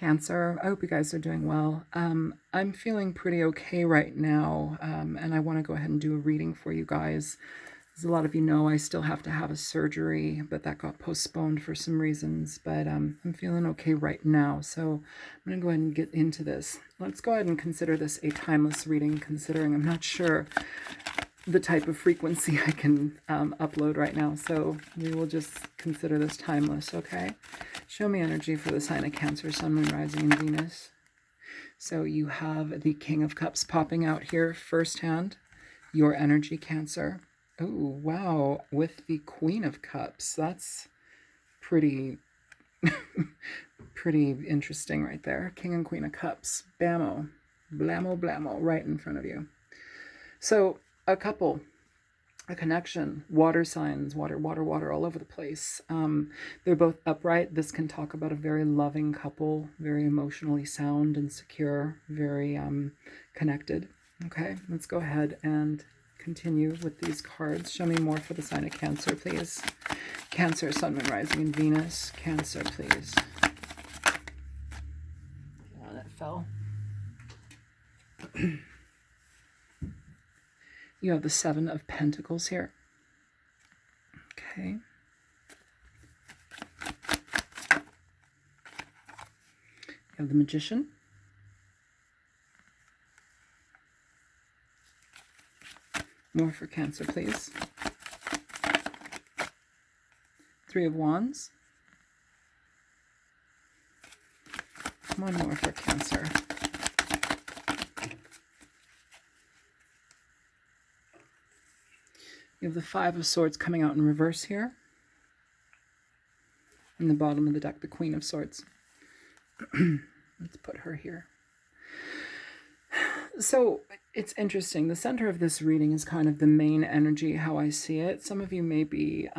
Cancer. I hope you guys are doing well. I'm feeling pretty okay right now, and I want to go ahead and do a reading for you guys. As a lot of you know, I still have to have a surgery, but that got postponed for some reasons. But I'm feeling okay right now, so I'm going to go ahead and get into this. Let's go ahead and consider this a timeless reading, considering I'm not sure the type of frequency I can upload right now. So we will just consider this timeless, okay? Show me energy for the sign of Cancer, Sun, Moon, Rising, and Venus. So you have the King of Cups popping out here firsthand. Your energy, Cancer. Oh, wow. With the Queen of Cups. That's pretty, pretty interesting right there. King and Queen of Cups. Bammo. Blammo, blammo. Right in front of you. So a couple, a connection, water signs, water, water, water all over the place. They're both upright. This can talk about a very loving couple, very emotionally sound and secure, very connected. Okay, let's go ahead and continue with these cards. Show me more for the sign of Cancer, please. Cancer, Sun, Moon, Rising, and Venus. Cancer, please. Oh, that fell. You have the Seven of Pentacles here. Okay. You have the Magician. More for Cancer, please. Three of Wands. One more for Cancer. You have the Five of Swords coming out in reverse here. In the bottom of the deck, the Queen of Swords. Let's put her here. So it's interesting. The center of this reading is kind of the main energy, how I see it. Some of you may be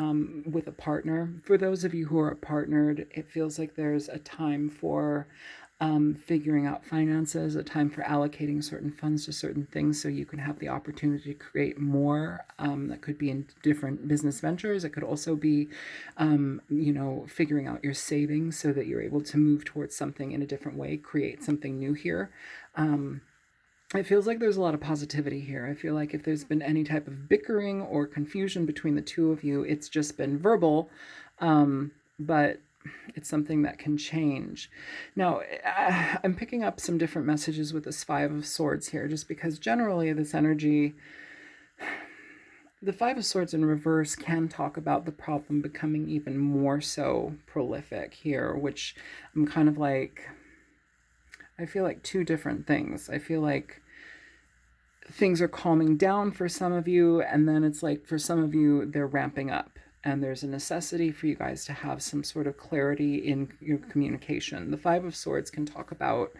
with a partner. For those of you who are partnered, it feels like there's a time for figuring out finances, a time for allocating certain funds to certain things so you can have the opportunity to create more. That could be in different business ventures. It could also be, figuring out your savings so that you're able to move towards something in a different way, create something new here. It feels like there's a lot of positivity here. I feel like if there's been any type of bickering or confusion between the two of you, it's just been verbal, but it's something that can change. Now, I'm picking up some different messages with this Five of Swords here, just because generally this energy, the Five of Swords in reverse can talk about the problem becoming even more so prolific here, which I'm kind of like, I feel like two different things. I feel like things are calming down for some of you, and then it's like for some of you, they're ramping up. And there's a necessity for you guys to have some sort of clarity in your communication. The Five of Swords can talk about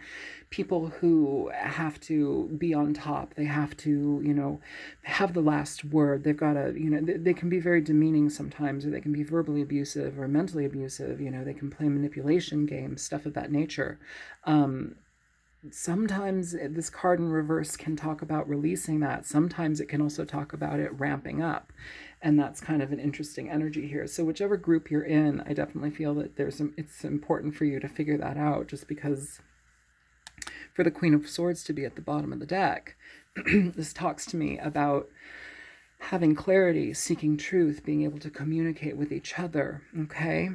people who have to be on top. They have to, have the last word. They've got to, they can be very demeaning sometimes, or they can be verbally abusive or mentally abusive. They can play manipulation games, stuff of that nature. Sometimes this card in reverse can talk about releasing that. Sometimes it can also talk about it ramping up. And that's kind of an interesting energy here. So whichever group you're in, I definitely feel that it's important for you to figure that out, just because for the Queen of Swords to be at the bottom of the deck, this talks to me about having clarity, seeking truth, being able to communicate with each other, okay?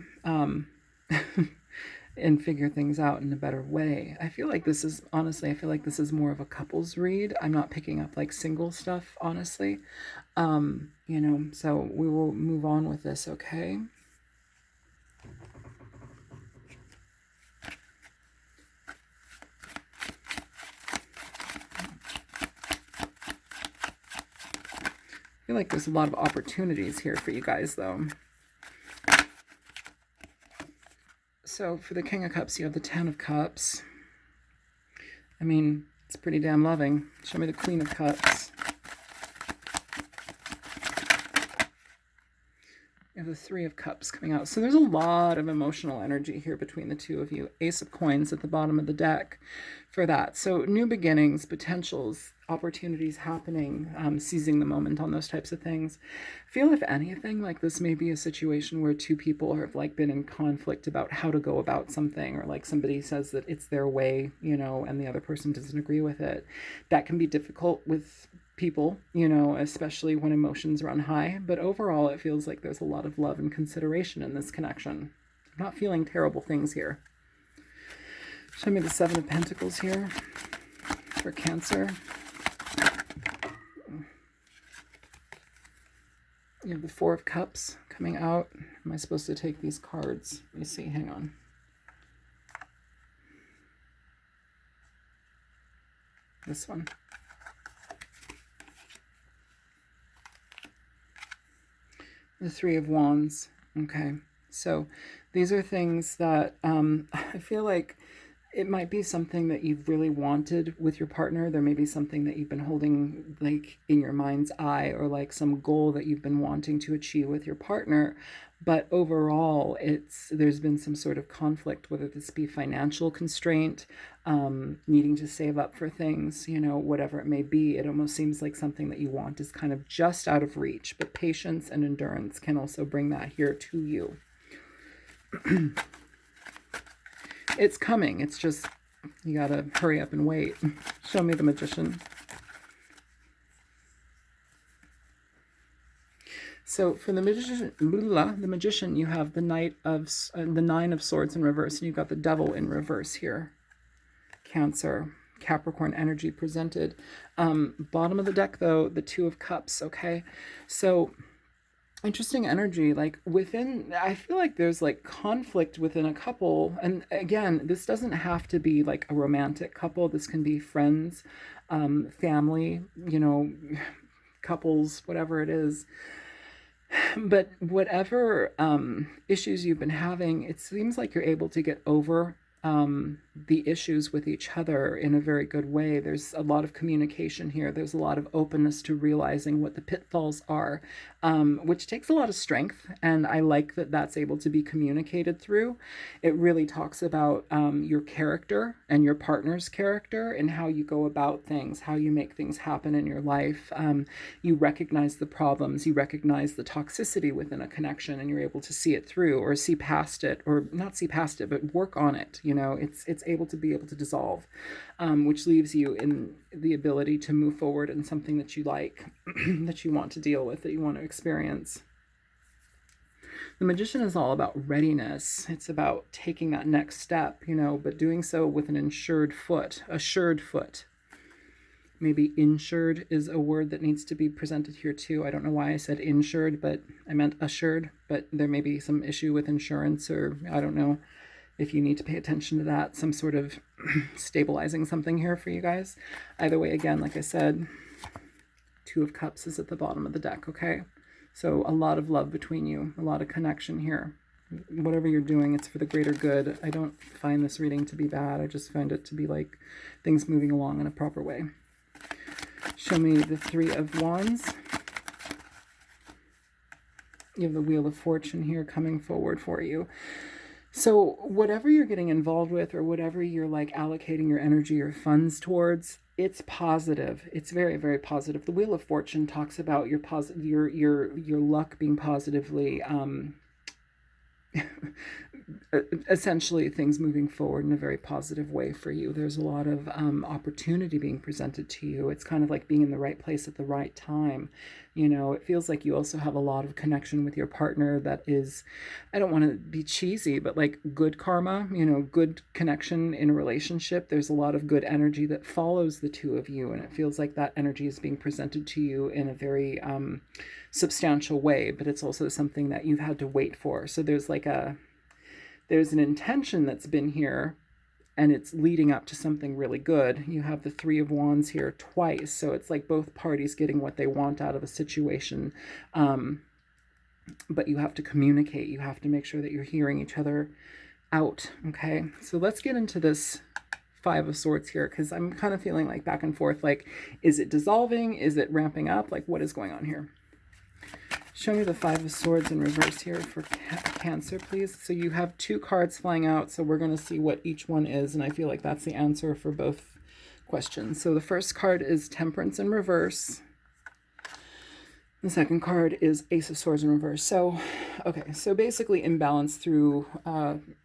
And figure things out in a better way. I feel like this is more of a couples read. I'm not picking up like single stuff, honestly. So we will move on with this, okay? I feel like there's a lot of opportunities here for you guys, though. So for the King of Cups, you have the Ten of Cups. I mean, it's pretty damn loving. Show me the Queen of Cups. You have the Three of Cups coming out. So there's a lot of emotional energy here between the two of you. Ace of Coins at the bottom of the deck for that. So new beginnings, potentials, opportunities happening, seizing the moment on those types of things. I feel, if anything, like this may be a situation where two people have like been in conflict about how to go about something, or like somebody says that it's their way, you know, and the other person doesn't agree with it. That can be difficult with people, you know, especially when emotions run high. But overall, it feels like there's a lot of love and consideration in this connection. I'm not feeling terrible things here. Show me the Seven of Pentacles here for Cancer. You have the Four of Cups coming out. Am I supposed to take these cards? Let me see. Hang on. This one. The Three of Wands. Okay. So these are things that I feel like it might be something that you've really wanted with your partner. There may be something that you've been holding like in your mind's eye, or like some goal that you've been wanting to achieve with your partner. But overall, there's been some sort of conflict, whether this be financial constraint, needing to save up for things, you know, whatever it may be. It almost seems like something that you want is kind of just out of reach, but patience and endurance can also bring that here to you. It's coming. It's just, you gotta hurry up and wait. Show me the Magician. So for the Magician, you have the the Nine of Swords in reverse, and you've got the Devil in reverse here. Cancer, Capricorn energy presented. Bottom of the deck, though, the Two of Cups. Okay, so interesting energy, like within, I feel like there's like conflict within a couple. And again, this doesn't have to be like a romantic couple. This can be friends, family, you know, couples, whatever it is. But whatever issues you've been having, it seems like you're able to get over the issues with each other in a very good way. There's a lot of communication here. There's a lot of openness to realizing what the pitfalls are, which takes a lot of strength. And I like that that's able to be communicated through. It really talks about your character and your partner's character, and how you go about things, how you make things happen in your life. You recognize the problems, you recognize the toxicity within a connection, and you're able to see it through, or see past it, or not see past it, but work on it. You know, it's able to dissolve, which leaves you in the ability to move forward in something that you like, that you want to deal with, that you want to experience. The Magician is all about readiness. It's about taking that next step, you know, but doing so with an assured foot. Maybe insured is a word that needs to be presented here too. I don't know why I said insured, but I meant assured. But there may be some issue with insurance, or I don't know if you need to pay attention to that, some sort of stabilizing something here for you guys. Either way, again, like I said, Two of Cups is at the bottom of the deck, okay? So a lot of love between you, a lot of connection here. Whatever you're doing, it's for the greater good. I don't find this reading to be bad. I just find it to be like things moving along in a proper way. Show me the Three of Wands. You have the Wheel of Fortune here coming forward for you. So whatever you're getting involved with, or whatever you're like allocating your energy or funds towards, it's positive. It's very, very positive. The Wheel of Fortune talks about your luck being positively essentially things moving forward in a very positive way for you. There's a lot of opportunity being presented to you. It's kind of like being in the right place at the right time. You know, it feels like you also have a lot of connection with your partner that is, I don't want to be cheesy, but like good karma, you know, good connection in a relationship. There's a lot of good energy that follows the two of you. And it feels like that energy is being presented to you in a very substantial way, but it's also something that you've had to wait for. So there's like there's an intention that's been here, and it's leading up to something really good. You have the Three of Wands here twice, so it's like both parties getting what they want out of a situation, but you have to communicate. You have to make sure that you're hearing each other out, okay? So let's get into this Five of Swords here, because I'm kind of feeling like back and forth, like, is it dissolving? Is it ramping up? Like, what is going on here? Show me the Five of Swords in reverse here for Cancer, please. So you have two cards flying out, so we're going to see what each one is, and I feel like that's the answer for both questions. So the first card is Temperance in reverse. The second card is Ace of Swords in reverse. So, okay, so basically imbalance through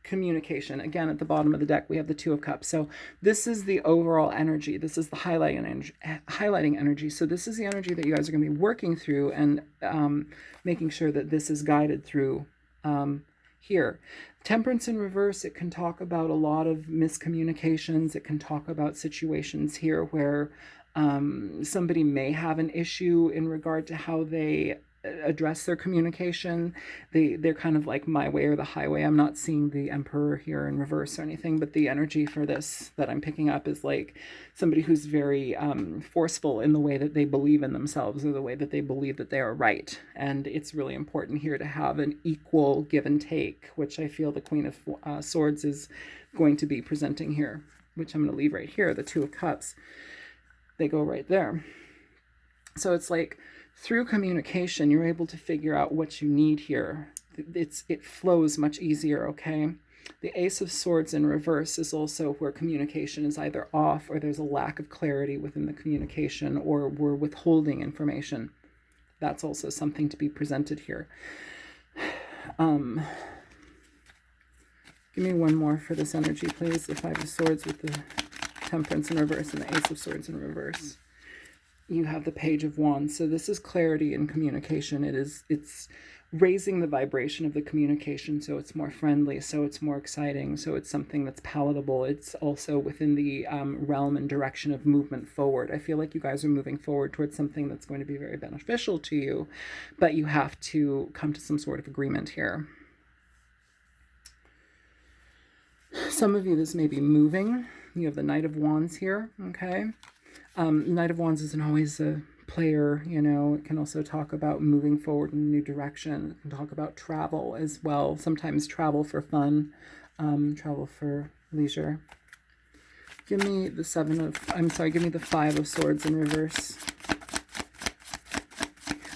communication. Again, at the bottom of the deck, we have the Two of Cups. So this is the overall energy. This is the highlighting energy. So this is the energy that you guys are going to be working through and making sure that this is guided through here. Temperance in reverse, it can talk about a lot of miscommunications. It can talk about situations here where somebody may have an issue in regard to how they address their communication. They're kind of like my way or the highway. I'm not seeing the Emperor here in reverse or anything, but the energy for this that I'm picking up is like somebody who's very forceful in the way that they believe in themselves or the way that they believe that they are right. And it's really important here to have an equal give and take, which I feel the Queen of Swords is going to be presenting here, which I'm going to leave right here, the Two of Cups. They go right there. So it's like through communication, you're able to figure out what you need here. It flows much easier, okay? The Ace of Swords in reverse is also where communication is either off or there's a lack of clarity within the communication or we're withholding information. That's also something to be presented here. Give me one more for this energy, please. The Five of Swords with the Temperance in reverse and the Ace of Swords in reverse. You have the Page of Wands. So this is clarity in communication. It's raising the vibration of the communication so it's more friendly, so it's more exciting, so it's something that's palatable. It's also within the realm and direction of movement forward. I feel like you guys are moving forward towards something that's going to be very beneficial to you, but you have to come to some sort of agreement here. Some of you, this may be moving. You have the Knight of Wands here, okay? Knight of Wands isn't always a player, you know. It can also talk about moving forward in a new direction. It can talk about travel as well. Sometimes travel for fun, travel for leisure. Give me the give me the Five of Swords in reverse.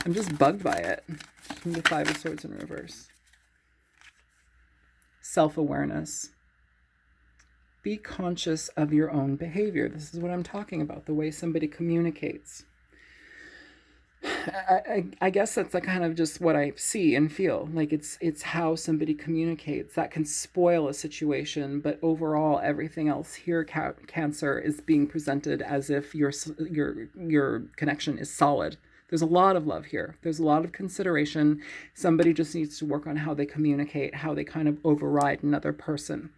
I'm just bugged by it. Give me the Five of Swords in reverse. Self-awareness. Be conscious of your own behavior. This is what I'm talking about, the way somebody communicates. I guess that's like kind of just what I see and feel. Like it's how somebody communicates that can spoil a situation, but overall everything else here, Cancer, is being presented as if your connection is solid. There's a lot of love here. There's a lot of consideration. Somebody just needs to work on how they communicate, how they kind of override another person.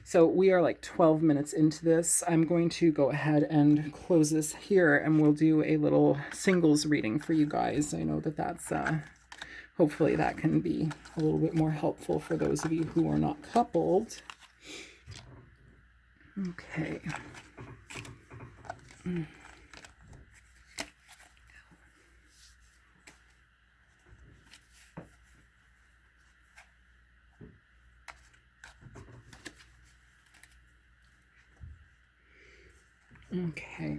So we are like 12 minutes into this. I'm going to go ahead and close this here and we'll do a little singles reading for you guys. I know that that's, hopefully that can be a little bit more helpful for those of you who are not coupled. Okay. Okay.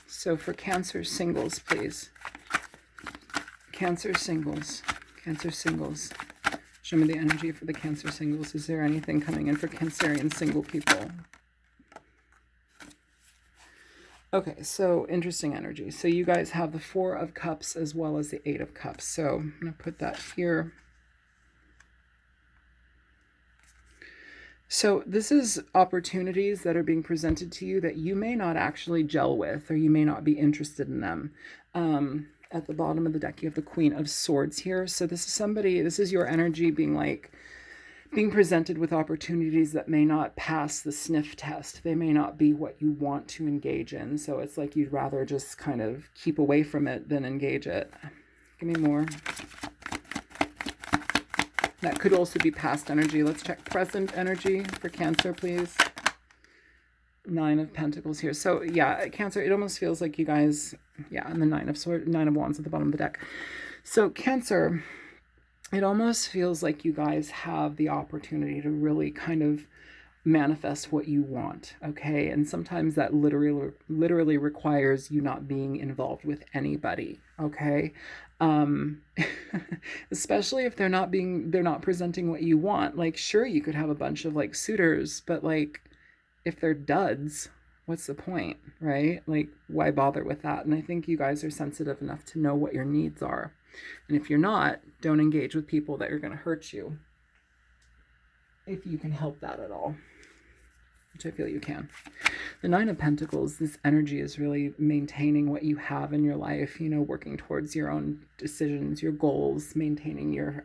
So for Cancer singles, please. Cancer singles. Cancer singles. Show me the energy for the Cancer singles. Is there anything coming in for Cancerian single people? Okay, so interesting energy. So you guys have the Four of Cups as well as the Eight of Cups. So I'm going to put that here. So this is opportunities that are being presented to you that you may not actually gel with, or you may not be interested in them. At the bottom of the deck, you have the Queen of Swords here. So this is your energy being presented with opportunities that may not pass the sniff test. They may not be what you want to engage in. So it's like you'd rather just kind of keep away from it than engage it. Give me more. That could also be past energy. Let's check present energy for Cancer, please. Nine of Pentacles here. So yeah, Cancer, it almost feels like you guys, yeah, and the Nine of Wands at the bottom of the deck. So Cancer, it almost feels like you guys have the opportunity to really kind of manifest what you want, okay? And sometimes that literally requires you not being involved with anybody, Okay. Um, especially if they're not presenting what you want. Like, sure, you could have a bunch of like suitors, but like, if they're duds, what's the point, right? Like, why bother with that? And I think you guys are sensitive enough to know what your needs are. And if you're not, don't engage with people that are going to hurt you if you can help that at all, which I feel you can. The Nine of Pentacles, this energy is really maintaining what you have in your life, you know, working towards your own decisions, your goals, maintaining your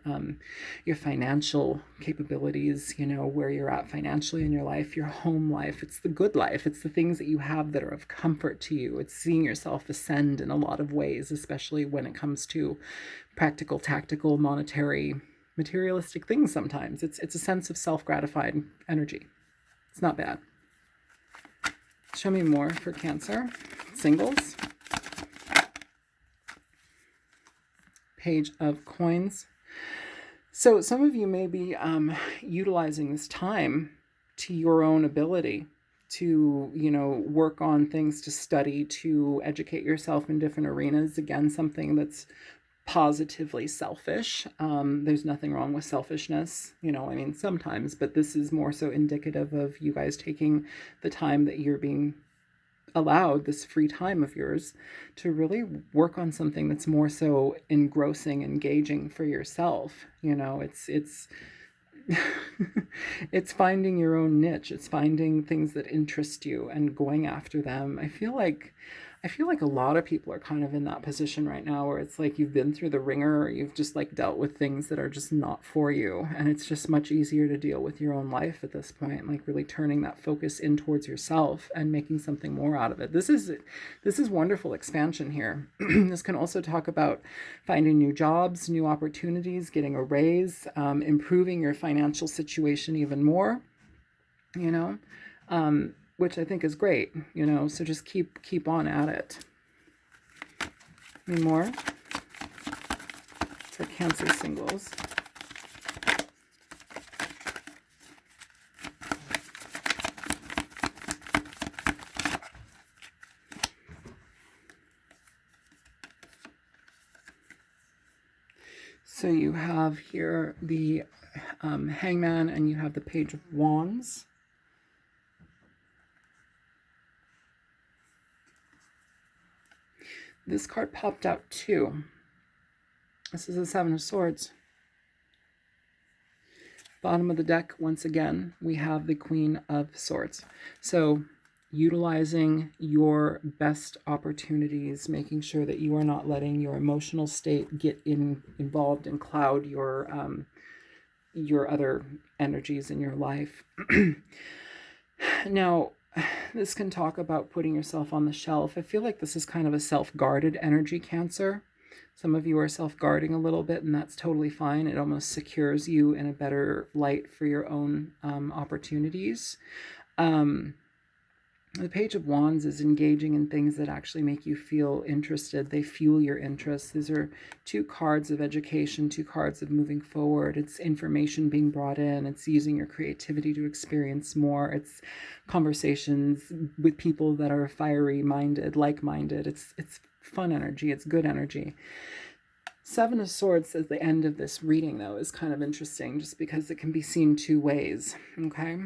financial capabilities, you know, where you're at financially in your life, your home life. It's the good life. It's the things that you have that are of comfort to you. It's seeing yourself ascend in a lot of ways, especially when it comes to practical, tactical, monetary, materialistic things sometimes. It's a sense of self-gratified energy. It's not bad. Show me more for Cancer. Singles. Page of Coins. So some of you may be utilizing this time to your own ability to, you know, work on things, to study, to educate yourself in different arenas. Again, something that's positively selfish. There's nothing wrong with selfishness, you know, I mean, sometimes, but this is more so indicative of you guys taking the time that you're being allowed, this free time of yours, to really work on something that's more so engrossing, engaging for yourself. You know, it's it's finding your own niche. It's finding things that interest you and going after them. I feel like a lot of people are kind of in that position right now where it's like you've been through the ringer, or you've just like dealt with things that are just not for you. And it's just much easier to deal with your own life at this point, like really turning that focus in towards yourself and making something more out of it. This is wonderful expansion here. This can also talk about finding new jobs, new opportunities, getting a raise, improving your financial situation even more, you know. Which I think is great, you know, so just keep on at it. Any more for Cancer singles? So you have here the Hangman, and you have the Page of Wands. This card popped out too. This is the Seven of Swords. Bottom of the deck, once again, we have the Queen of Swords. So utilizing your best opportunities, making sure that you are not letting your emotional state get involved and cloud your other energies in your life. Now, this can talk about putting yourself on the shelf. I feel like this is kind of a self-guarded energy, Cancer. Some of you are self-guarding a little bit, and that's totally fine. It almost secures you in a better light for your own opportunities. The Page of Wands is engaging in things that actually make you feel interested. They fuel your interest. These are two cards of education, two cards of moving forward. It's information being brought in. It's using your creativity to experience more. It's conversations with people that are fiery minded, like-minded. It's fun energy. It's good energy. Seven of Swords at the end of this reading, though, is kind of interesting just because it can be seen two ways, okay?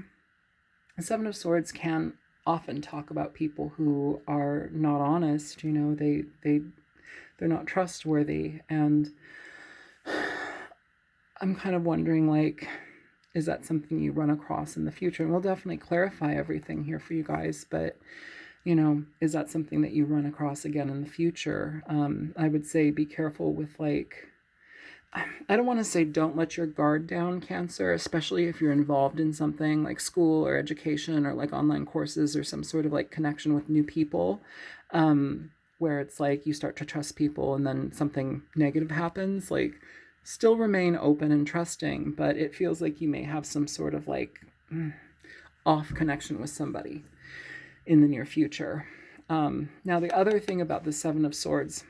The Seven of Swords can often talk about people who are not honest, you know, they're not trustworthy. And I'm kind of wondering, like, is that something you run across in the future? And we'll definitely clarify everything here for you guys, but you know, is that something that you run across again in the future? I would say be careful with, like, I don't want to say don't let your guard down, Cancer, especially if you're involved in something like school or education or like online courses or some sort of like connection with new people, where it's like you start to trust people and then something negative happens. Like, still remain open and trusting, but it feels like you may have some sort of like off connection with somebody in the near future. Now, the other thing about the Seven of Swords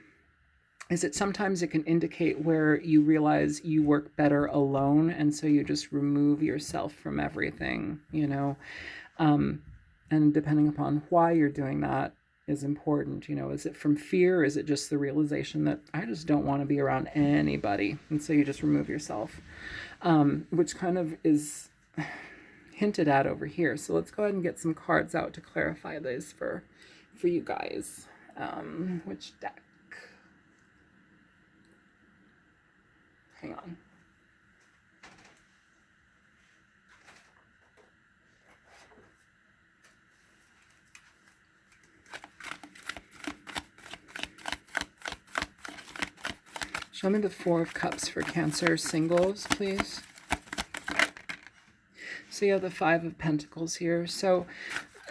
is that sometimes it can indicate where you realize you work better alone, and so you just remove yourself from everything, you know. And depending upon why you're doing that, is important. You know, is it from fear? Is it just the realization that I just don't want to be around anybody? And so you just remove yourself, which kind of is hinted at over here. So let's go ahead and get some cards out to clarify this for you guys. Which deck? Hang on. Show me the Four of Cups for Cancer singles, please. So you have the Five of Pentacles here. So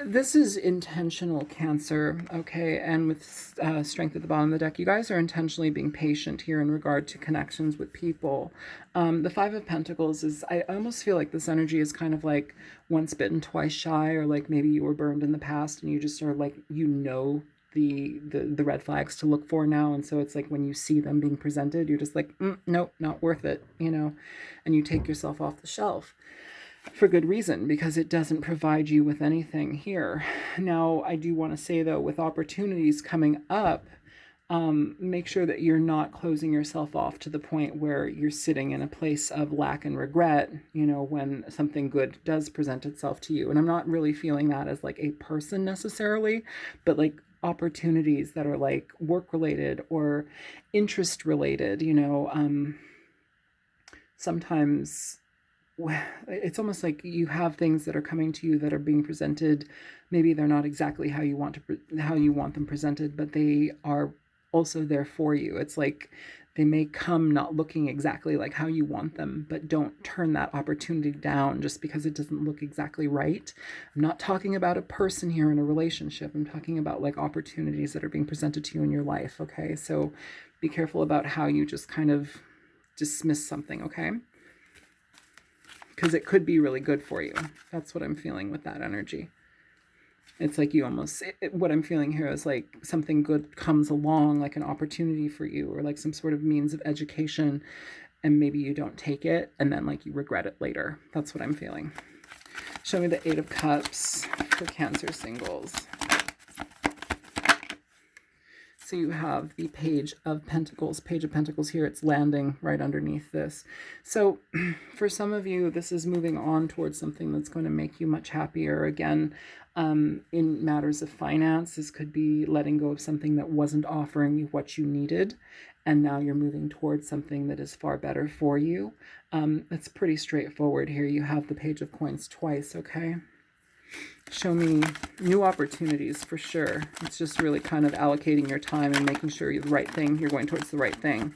this is intentional, Cancer, okay? And with Strength at the bottom of the deck, you guys are intentionally being patient here in regard to connections with people. The Five of Pentacles is, I almost feel like this energy is kind of like once bitten, twice shy, or like maybe you were burned in the past and you just are like, you know, the red flags to look for now, and so it's like when you see them being presented, you're just like, nope, not worth it, you know, and you take yourself off the shelf for good reason, because it doesn't provide you with anything here. Now, I do want to say though, with opportunities coming up, make sure that you're not closing yourself off to the point where you're sitting in a place of lack and regret, you know, when something good does present itself to you. And I'm not really feeling that as like a person necessarily, but like opportunities that are like work related or interest related, you know. Sometimes it's almost like you have things that are coming to you that are being presented. Maybe they're not exactly how you want them presented, but they are also there for you. It's like they may come not looking exactly like how you want them, but don't turn that opportunity down just because it doesn't look exactly right. I'm not talking about a person here in a relationship. I'm talking about like opportunities that are being presented to you in your life, okay? So be careful about how you just kind of dismiss something, okay? Because it could be really good for you. That's what I'm feeling with that energy. It's like you almost, what I'm feeling here is like something good comes along, like an opportunity for you, or like some sort of means of education, and maybe you don't take it, and then like you regret it later. That's what I'm feeling. Show me the Eight of Cups for Cancer singles. So you have the Page of Pentacles. Page of Pentacles here, it's landing right underneath this. So for some of you, this is moving on towards something that's going to make you much happier. Again, in matters of finance, this could be letting go of something that wasn't offering you what you needed, and now you're moving towards something that is far better for you. It's pretty straightforward here. You have the Page of Coins twice, okay? Show me new opportunities for sure. It's just really kind of allocating your time and making sure you're the right thing. You're going towards the right thing.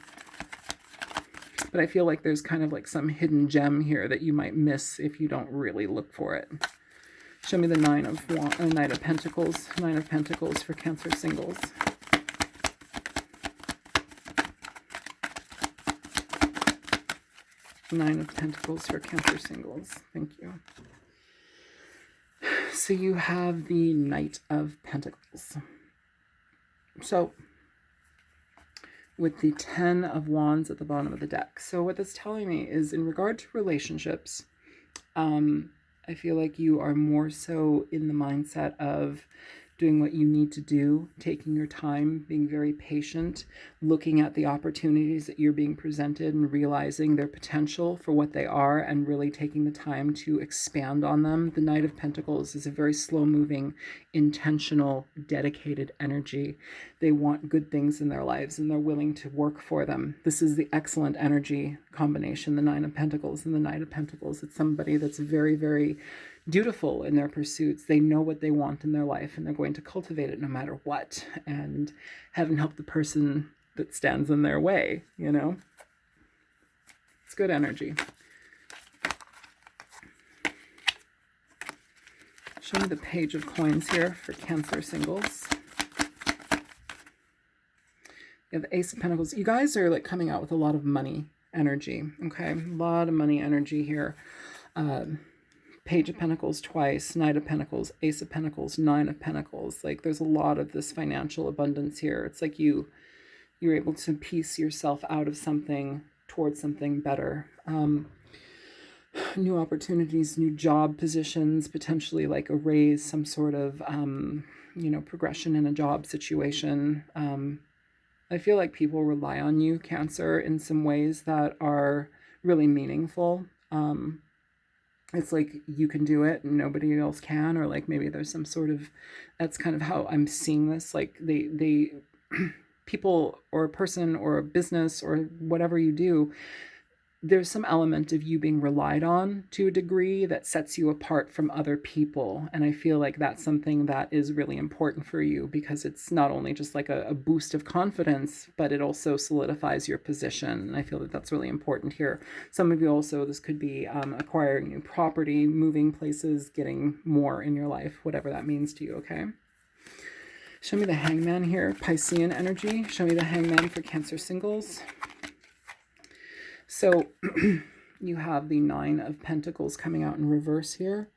But I feel like there's kind of like some hidden gem here that you might miss if you don't really look for it. Show me the Knight of Pentacles. Nine of Pentacles for Cancer singles. Nine of Pentacles for Cancer singles. Thank you. So you have the Knight of Pentacles. So with the Ten of Wands at the bottom of the deck. So what that's telling me is in regard to relationships, I feel like you are more so in the mindset of doing what you need to do, taking your time, being very patient, looking at the opportunities that you're being presented and realizing their potential for what they are and really taking the time to expand on them. The Knight of Pentacles is a very slow-moving, intentional, dedicated energy. They want good things in their lives and they're willing to work for them. This is the excellent energy combination, the Nine of Pentacles and the Knight of Pentacles. It's somebody that's very, very dutiful in their pursuits. They know what they want in their life and they're going to cultivate it no matter what. And heaven help the person that stands in their way, you know? It's good energy. Show me the Page of Coins here for Cancer singles. You have the Ace of Pentacles. You guys are like coming out with a lot of money energy, okay? A lot of money energy here. Page of Pentacles twice, Knight of Pentacles, Ace of Pentacles, Nine of Pentacles. Like there's a lot of this financial abundance here. It's like you're able to piece yourself out of something towards something better. new opportunities, new job positions, potentially like a raise, some sort of, progression in a job situation. I feel like people rely on you, Cancer, in some ways that are really meaningful. It's like you can do it and nobody else can, or like maybe there's some sort of, that's kind of how I'm seeing this. Like they people or a person or a business or whatever you do, there's some element of you being relied on to a degree that sets you apart from other people. And I feel like that's something that is really important for you, because it's not only just like a boost of confidence, but it also solidifies your position. And I feel that that's really important here. Some of you also, this could be acquiring new property, moving places, getting more in your life, whatever that means to you, okay? Show me the Hangman here, Piscean energy. Show me the Hangman for Cancer singles. So you have the Nine of Pentacles coming out in reverse here.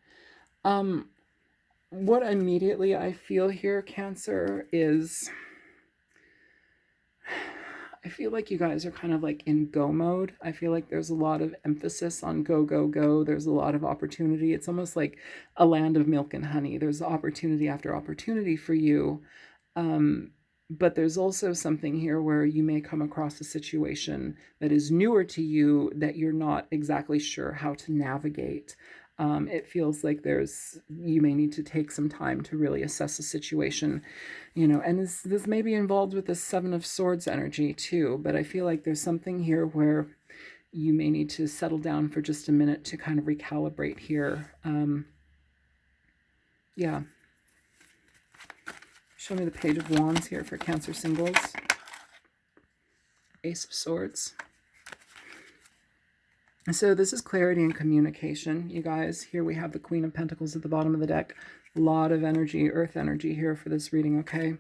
What immediately I feel here, Cancer, is I feel like you guys are kind of like in go mode. I feel like there's a lot of emphasis on go, go, go. There's a lot of opportunity. It's almost like a land of milk and honey. There's opportunity after opportunity for you. But there's also something here where you may come across a situation that is newer to you that you're not exactly sure how to navigate. It feels like you may need to take some time to really assess the situation, and this may be involved with the Seven of Swords energy too, but I feel like there's something here where you may need to settle down for just a minute to kind of recalibrate here. Yeah. Show me the Page of Wands here for Cancer singles. Ace of Swords. So this is clarity and communication, you guys. Here we have the Queen of Pentacles at the bottom of the deck. A lot of energy, earth energy here for this reading, okay?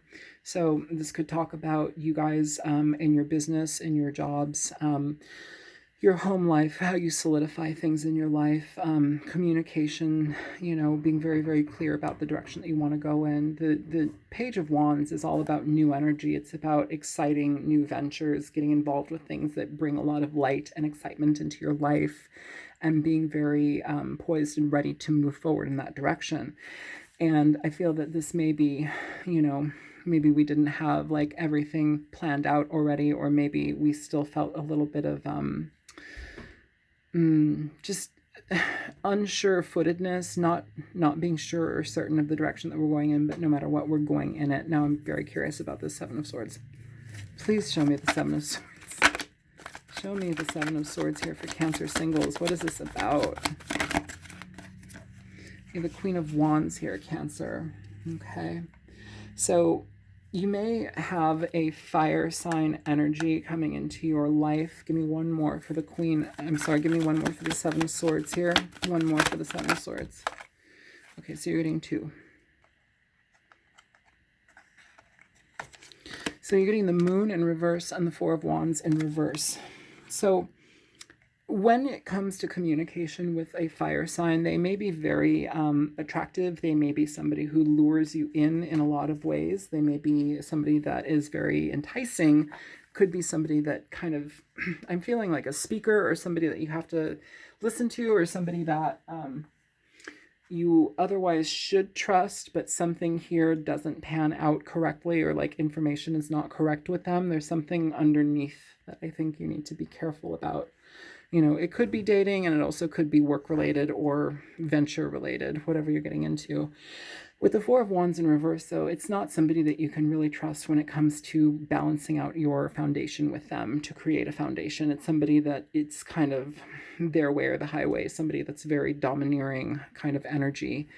So this could talk about you guys in your business, in your jobs, your home life, how you solidify things in your life, communication, being very, very clear about the direction that you want to go in. The Page of Wands is all about new energy. It's about exciting new ventures, getting involved with things that bring a lot of light and excitement into your life, and being very poised and ready to move forward in that direction. And I feel that this may be, maybe we didn't have like everything planned out already, or maybe we still felt a little bit of just unsure-footedness, not being sure or certain of the direction that we're going in, but no matter what, we're going in it. Now I'm very curious about the Seven of Swords. Please show me the Seven of Swords. Show me the Seven of Swords here for Cancer singles. What is this about? Okay, the Queen of Wands here, Cancer. Okay. So you may have a fire sign energy coming into your life. Give me one more for the Queen. I'm sorry, give me one more for the Seven of Swords here. One more for the Seven of Swords. Okay, so you're getting two. So you're getting the Moon in reverse and the Four of Wands in reverse. So when it comes to communication with a fire sign, they may be very attractive. They may be somebody who lures you in a lot of ways. They may be somebody that is very enticing. Could be somebody that kind of, I'm feeling like a speaker, or somebody that you have to listen to, or somebody that you otherwise should trust, but something here doesn't pan out correctly, or like information is not correct with them. There's something underneath that I think you need to be careful about. It could be dating, and it also could be work-related or venture-related, whatever you're getting into. With the Four of Wands in reverse, though, it's not somebody that you can really trust when it comes to balancing out your foundation with them to create a foundation. It's somebody that it's kind of their way or the highway, somebody that's very domineering kind of energy.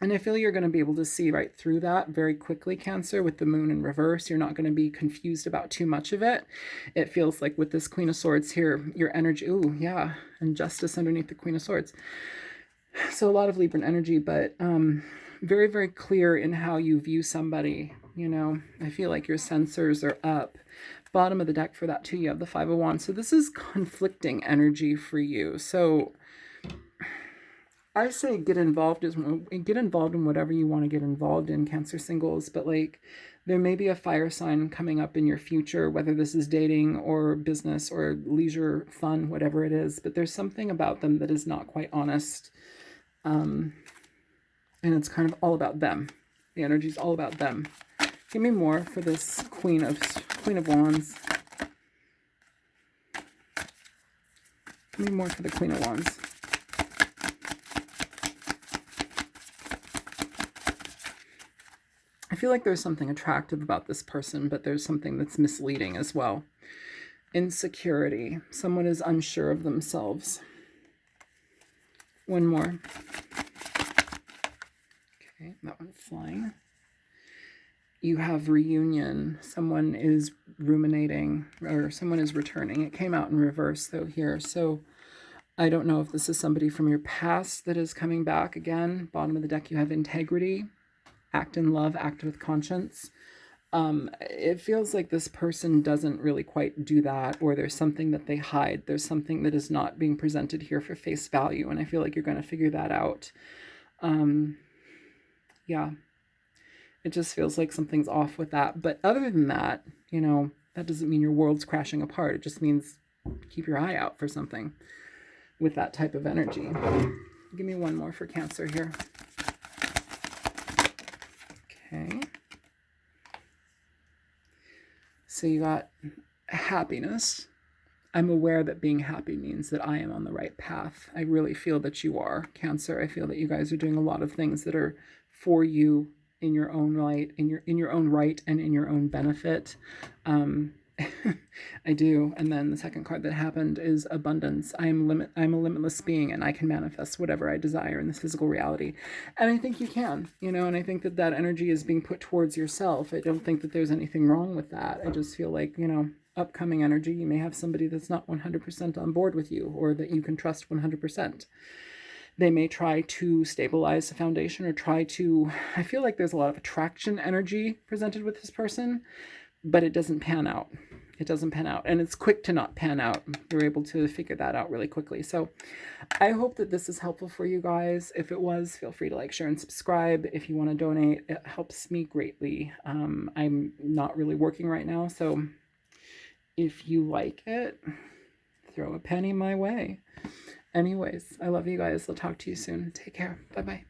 And I feel you're going to be able to see right through that very quickly, Cancer, with the Moon in reverse. You're not going to be confused about too much of it. It feels like with this Queen of Swords here, your energy, ooh, yeah, and Justice underneath the Queen of Swords. So a lot of Libran energy, but very, very clear in how you view somebody. I feel like your sensors are up. Bottom of the deck for that too, you have the Five of Wands. So this is conflicting energy for you. So I say get involved in whatever you want to get involved in, Cancer singles, but like There may be a fire sign coming up in your future, whether this is dating or business or leisure, fun, whatever it is, but there's something about them that is not quite honest. And it's kind of all about them. The energy is all about them. Give me more for this Queen of Wands. Give me more for the Queen of Wands. I feel like there's something attractive about this person, but there's something that's misleading as well. Insecurity. Someone is unsure of themselves. One more. Okay, that one's flying. You have reunion. Someone is ruminating, or someone is returning. It came out in reverse though here. So I don't know if this is somebody from your past that is coming back again. Bottom of the deck, you have integrity. Act in love, act with conscience. It feels like this person doesn't really quite do that, or there's something that they hide. There's something that is not being presented here for face value, and I feel like you're going to figure that out. Yeah. It just feels like something's off with that. But other than that, you know, that doesn't mean your world's crashing apart. It just means keep your eye out for something with that type of energy. Give me one more for Cancer here. Okay. So you got happiness. I'm aware that being happy means that I am on the right path. I really feel that you are, Cancer. I feel that you guys are doing a lot of things that are for you in your own right, in your own right, and in your own benefit. I do. And then the second card that happened is abundance. I'm a limitless being, and I can manifest whatever I desire in this physical reality. And I think you can, you know, and I think that that energy is being put towards yourself. I don't think that there's anything wrong with that. I just feel like, you know, upcoming energy, you may have somebody that's not 100% on board with you, or that you can trust 100%. They may try to stabilize the foundation, or try to, I feel like there's a lot of attraction energy presented with this person, but it doesn't pan out. It doesn't pan out, and it's quick to not pan out. You're able to figure that out really quickly. So I hope that this is helpful for you guys. If it was, feel free to like, share, and subscribe. If you want to donate, it helps me greatly. I'm not really working right now, so if you like it, throw a penny my way. Anyways, I love you guys. I'll talk to you soon. Take care. Bye-bye.